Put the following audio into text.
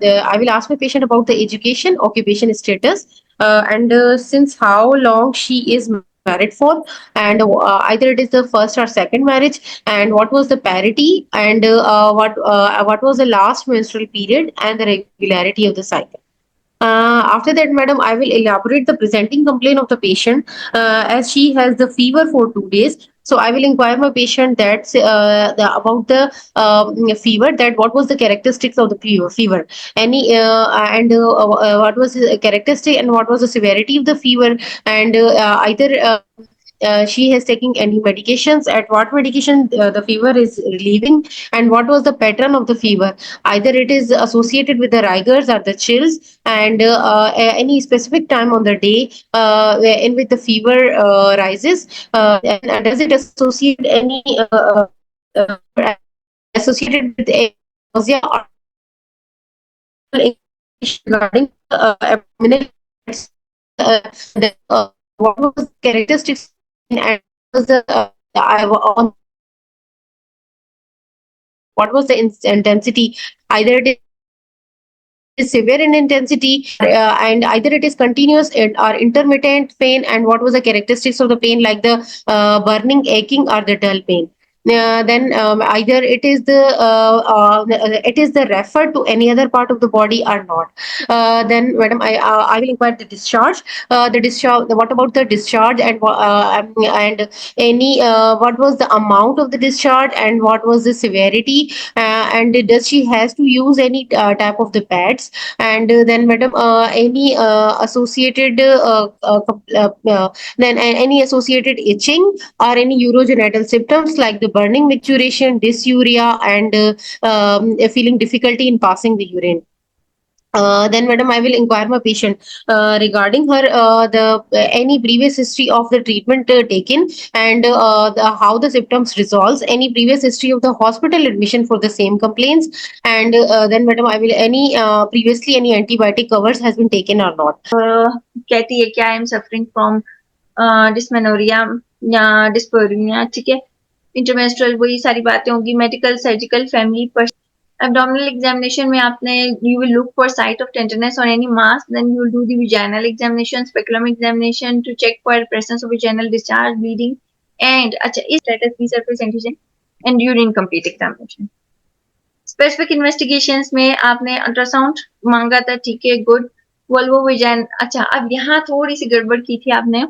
I will ask my patient about the education, occupation status, and since how long she is married for, and either it is the first or second marriage, and what was the parity, and what was the last menstrual period, and the regularity of the cycle. After that, madam, I will elaborate the presenting complaint of the patient as she has the fever for 2 days. So I will inquire my patient that about the fever, that what was the characteristics of the fever, any and what was the characteristic and what was the severity of the fever, and either she has taken any medications, at what medication the fever is relieving, and what was the pattern of the fever, either it is associated with the rigors or the chills, and any specific time on the day in which the fever rises, and does it associate any associated with a nausea or regarding abdominal, what was the characteristics and was the on what was the intensity, either it is severe in intensity, and either it is continuous or intermittent pain, and what was the characteristics of the pain, like the burning, aching, or the dull pain. Then either it is the referred to any other part of the body or not. Then, madam, I will inquire the discharge. The discharge. What about the discharge, and any what was the amount of the discharge, and what was the severity, and does she has to use any type of the pads, and then, madam, any associated then any associated itching or any urogenital symptoms like the burning, micturition, dysuria, and feeling difficulty in passing the urine. Then, madam, I will inquire my patient regarding her the any previous history of the treatment taken, and how the symptoms resolves, any previous history of the hospital admission for the same complaints, and then, madam, I will any previously any antibiotic covers has been taken or not. कहती है कि I am suffering from dysmenorrhoea या dyspermia, ठीक है, intermenstrual, वही सारी बातें होंगी, मेडिकल, सर्जिकल, फैमिली पर abdominal examination में आपने you will look for site of tenderness or any mass, then you will do the vaginal examination, speculum examination to check for presence of vaginal discharge, bleeding, and अच्छा इस status B surface antigen and urine complete examination. Specific investigations में आपने ultrasound मांगा था, ठीक है, good. Volvo विजाइन, अच्छा अब यहाँ थोड़ी सी गड़बड़ की थी आपने,